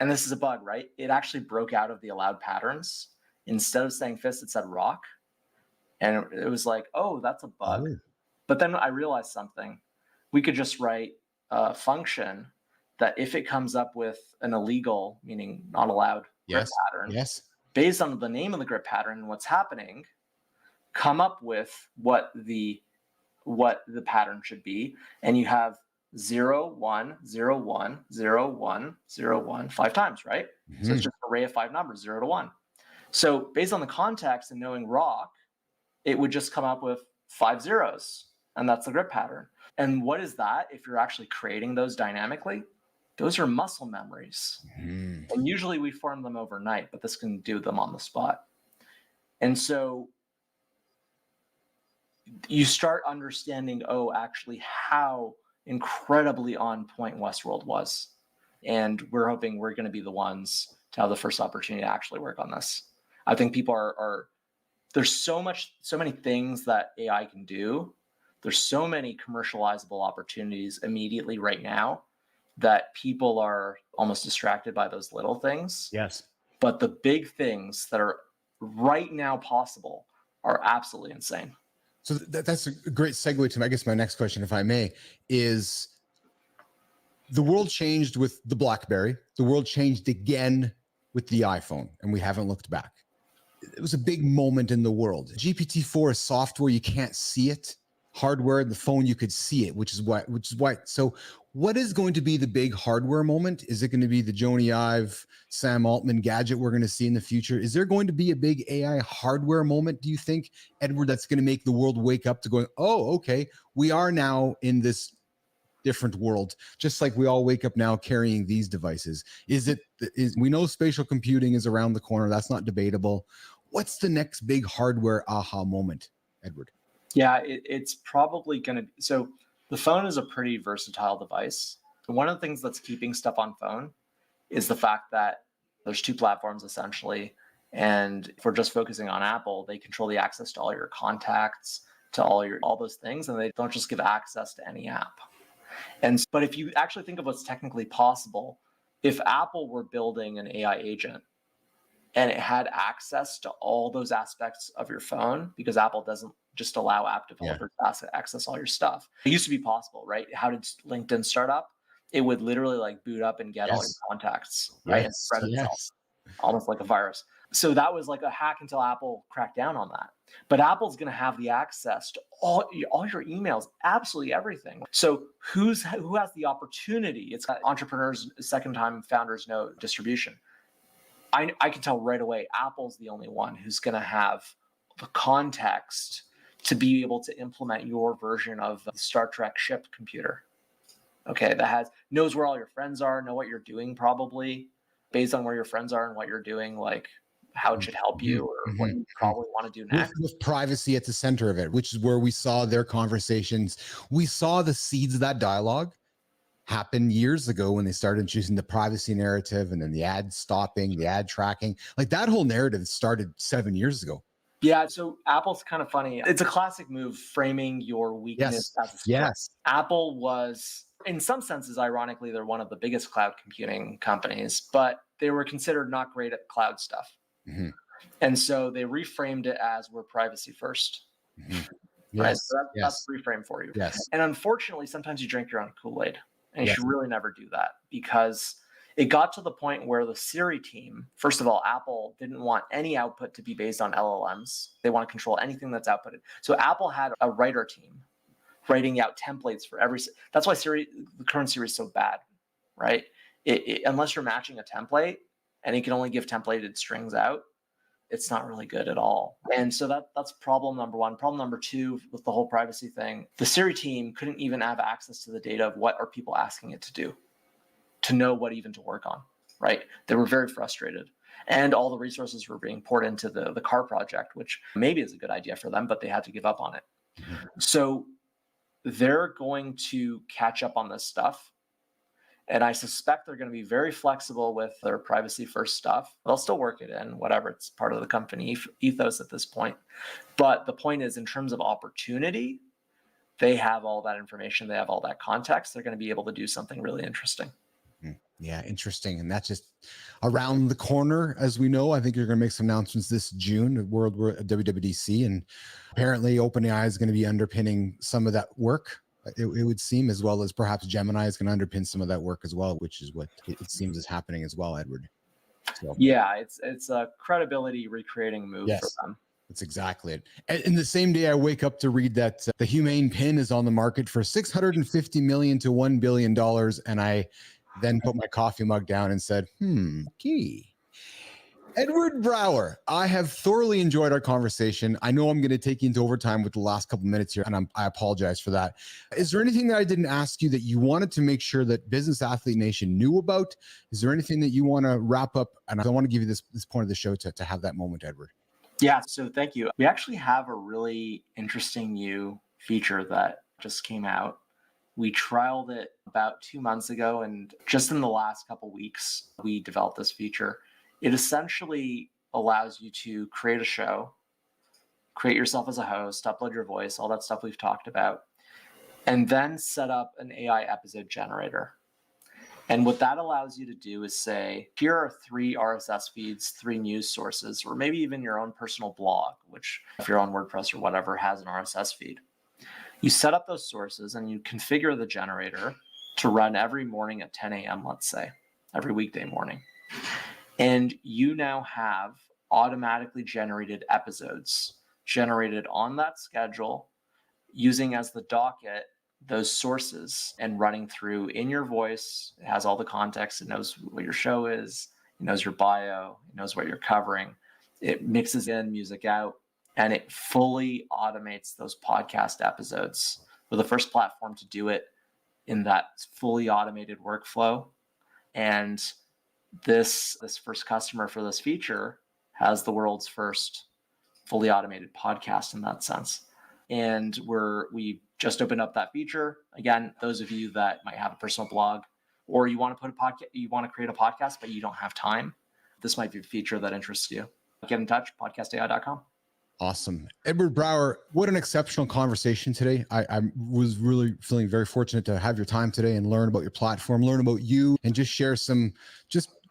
and this is a bug, right? It actually broke out of the allowed patterns. Instead of saying fist, it said rock. And it was like, oh, that's a bug. Oh. But then I realized something. We could just write a function that if it comes up with an illegal, meaning not allowed, grip pattern, based on the name of the grip pattern and what's happening, come up with what the pattern should be. And you have 0, 1, 0, 1, 0, 1, 0, 1, 5 times, right? So it's just an array of 5 numbers, 0 to 1. So based on the context and knowing rock, it would just come up with 5 zeros, and that's the grip pattern. And what is that? If you're actually creating those dynamically, those are muscle memories. And usually we form them overnight, but this can do them on the spot. And so you start understanding, actually how incredibly on point Westworld was. And we're hoping we're going to be the ones to have the first opportunity to actually work on this. I think people are there's so many things that AI can do. There's so many commercializable opportunities immediately right now that people are almost distracted by those little things. Yes. But the big things that are right now possible are absolutely insane. So that's a great segue to, I guess, my next question, if I may, is the world changed with the BlackBerry. The world changed again with the iPhone, and we haven't looked back. It was a big moment in the world. GPT-4 is software, you can't see it. Hardware, the phone, you could see it, which is why. So what is going to be the big hardware moment? Is it going to be the Jony Ive, Sam Altman gadget we're going to see in the future? Is there going to be a big AI hardware moment, do you think, Edward, that's going to make the world wake up to going, oh, okay, we are now in this different world, just like we all wake up now carrying these devices? We know spatial computing is around the corner. That's not debatable. What's the next big hardware aha moment, Edward? Yeah, it's probably going to be, so the phone is a pretty versatile device. One of the things that's keeping stuff on phone is the fact that there's 2 platforms essentially. And if we're just focusing on Apple, they control the access to all your contacts, to all those things, and they don't just give access to any app. But if you actually think of what's technically possible, if Apple were building an AI agent and it had access to all those aspects of your phone, because Apple doesn't just allow app developers to access all your stuff. It used to be possible, right? How did LinkedIn start up? It would literally like boot up and get all your contacts, right? And spread itself, almost like a virus. So that was like a hack until Apple cracked down on that. But Apple's going to have the access to all your emails, absolutely everything. So who has the opportunity? It's entrepreneurs, second-time founders know distribution. I can tell right away, Apple's the only one who's going to have the context to be able to implement your version of the Star Trek ship computer. Okay, that knows where all your friends are, know what you're doing probably, based on where your friends are and what you're doing, like how it should help you or what you probably want to do next. With privacy at the center of it, which is where we saw their conversations. We saw the seeds of that dialogue happen years ago when they started choosing the privacy narrative and then the ad stopping, the ad tracking. Like that whole narrative started 7 years ago. Yeah, so Apple's kind of funny. It's a classic move, framing your weakness as a strength. Apple was, in some senses, ironically, they're one of the biggest cloud computing companies, but they were considered not great at cloud stuff. And so they reframed it as we're privacy first. Right? So that's the reframe for you. And unfortunately, sometimes you drink your own Kool-Aid. And you should really never do that, because it got to the point where the Siri team, first of all, Apple didn't want any output to be based on LLMs. They want to control anything that's outputted. So Apple had a writer team writing out templates for every. That's why the current Siri is so bad, right? Unless you're matching a template and it can only give templated strings out, it's not really good at all. And so that's problem number 1. Problem number 2 with the whole privacy thing, the Siri team couldn't even have access to the data of what are people asking it to do, to know what even to work on, right? They were very frustrated. And all the resources were being poured into the car project, which maybe is a good idea for them, but they had to give up on it. So they're going to catch up on this stuff. And I suspect they're going to be very flexible with their privacy first stuff. They'll still work it in, whatever. It's part of the company ethos at this point. But the point is, in terms of opportunity, they have all that information. They have all that context. They're going to be able to do something really interesting. Yeah, interesting. And that's just around the corner, as we know. I think you're going to make some announcements this June at WWDC. And apparently OpenAI is going to be underpinning some of that work. It would seem, as well as perhaps Gemini is going to underpin some of that work as well, which is what it seems is happening as well, Edward. So, yeah, it's a credibility recreating move for them. That's exactly it. And in the same day, I wake up to read that the Humane Pin is on the market for $650 million to $1 billion. And I then put my coffee mug down and said, key. Edward Brawer, I have thoroughly enjoyed our conversation. I know I'm going to take you into overtime with the last couple minutes here, and I apologize for that. Is there anything that I didn't ask you that you wanted to make sure that Business Athlete Nation knew about? Is there anything that you want to wrap up? And I want to give you this point of the show to have that moment, Edward. Yeah, so thank you. We actually have a really interesting new feature that just came out. We trialed it about 2 months ago, and just in the last couple weeks, we developed this feature. It essentially allows you to create a show, create yourself as a host, upload your voice, all that stuff we've talked about, and then set up an AI episode generator. And what that allows you to do is say, here are 3 RSS feeds, 3 news sources, or maybe even your own personal blog, which if you're on WordPress or whatever has an RSS feed. You set up those sources and you configure the generator to run every morning at 10 a.m., let's say, every weekday morning. And you now have automatically generated episodes generated on that schedule, using as the docket those sources and running through in your voice. It has all the context. It knows what your show is. It knows your bio. It knows what you're covering. It mixes in, music out, and it fully automates those podcast episodes. We're the first platform to do it in that fully automated workflow. And this first customer for this feature has the world's first fully automated podcast in that sense. And we just opened up that feature. Again, those of you that might have a personal blog, or you want to create a podcast, but you don't have time, this might be a feature that interests you. Get in touch, podcastai.com. Awesome. Edward Brawer, what an exceptional conversation today. I was really feeling very fortunate to have your time today and learn about your platform, learn about you, and just share some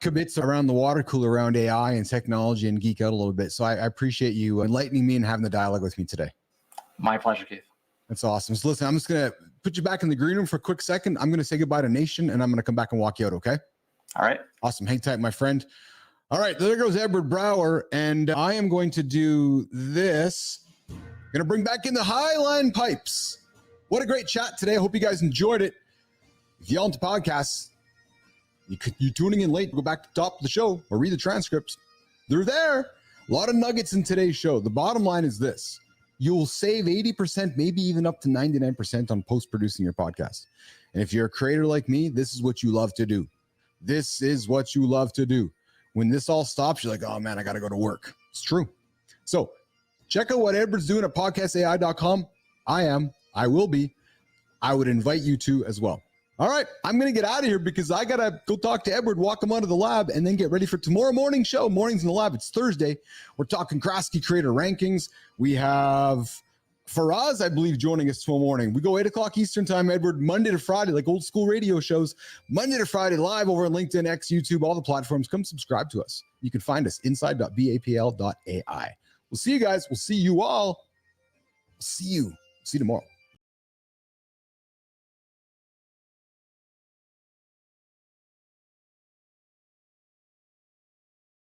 commits around the water cooler around AI and technology and geek out a little bit. So I appreciate you enlightening me and having the dialogue with me today. My pleasure, Keith. That's awesome. So listen, I'm just going to put you back in the green room for a quick second. I'm going to say goodbye to Nation, and I'm going to come back and walk you out, okay? All right. Awesome. Hang tight, my friend. All right, there goes Edward Brawer, and I am going to do this. I'm going to bring back in the Highline Pipes. What a great chat today. I hope you guys enjoyed it. If y'all into podcasts, you tuning in late, go back to the top of the show or read the transcripts. They're there. A lot of nuggets in today's show. The bottom line is this. You'll save 80%, maybe even up to 99% on post-producing your podcast. And if you're a creator like me, this is what you love to do. This is what you love to do. When this all stops, you're like, oh man, I got to go to work. It's true. So check out what Edward's doing at podcastai.com. I will be. I would invite you to as well. All right, I'm going to get out of here because I got to go talk to Edward, walk him out of the lab, and then get ready for tomorrow morning show. Mornings in the lab. It's Thursday. We're talking Krasky Creator Rankings. We have Faraz, I believe, joining us tomorrow morning. We go 8 o'clock Eastern time, Edward, Monday to Friday, like old school radio shows. Monday to Friday, live over on LinkedIn, X, YouTube, all the platforms. Come subscribe to us. You can find us inside.bapl.ai. We'll see you guys. We'll see you all. See you tomorrow.